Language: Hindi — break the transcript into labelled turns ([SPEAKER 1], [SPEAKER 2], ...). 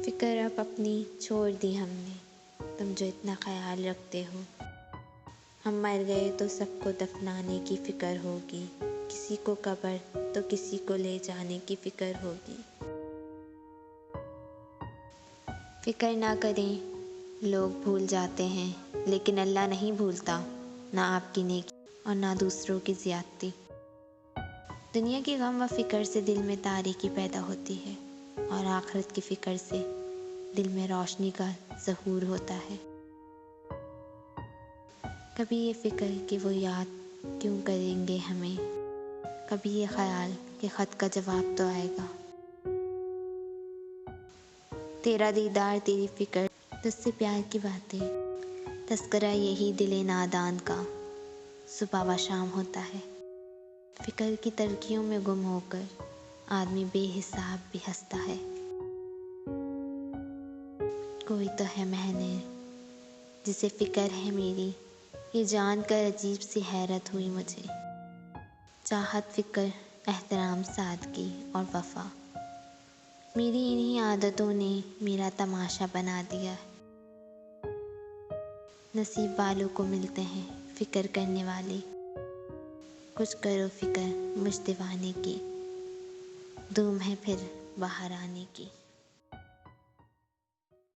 [SPEAKER 1] फिक्र अब अपनी छोड़ दी हमने, तुम जो इतना ख्याल रखते हो। हम मर गए तो सबको दफनाने की फ़िक्र होगी, किसी को कब्र तो किसी को ले जाने की फ़िक्र होगी। फ़िक्र ना करें, लोग भूल जाते हैं, लेकिन अल्लाह नहीं भूलता, ना आपकी नेकी और ना दूसरों की ज़्यादती। दुनिया की गम व फ़िक्र से दिल में तारीकी पैदा होती है और आखिरत की फ़िक्र से दिल में रोशनी का ज़हूर होता है। कभी ये फ़िक्र कि वो याद क्यों करेंगे हमें, कभी ये ख्याल कि ख़त का जवाब तो आएगा। तेरा दीदार तेरी फ़िक्र, तुझसे प्यार की बातें, तस्करा यही दिले नादान का सुबह व शाम होता है। फ़िक्र की तरक्कियों में गुम होकर आदमी बेहिसाब भी हंसता है। कोई तो है मैंने जिसे फ़िक्र है मेरी, ये जानकर अजीब सी हैरत हुई मुझे। चाहत, फ़िक्र, एहतराम, सादगी और वफ़ा, मेरी इन्हीं आदतों ने मेरा तमाशा बना दिया। नसीब वालों को मिलते हैं फ़िक्र करने वाले। कुछ करो फ़िक्र मुझ दीवाने की, धूम है फिर बाहर आने की।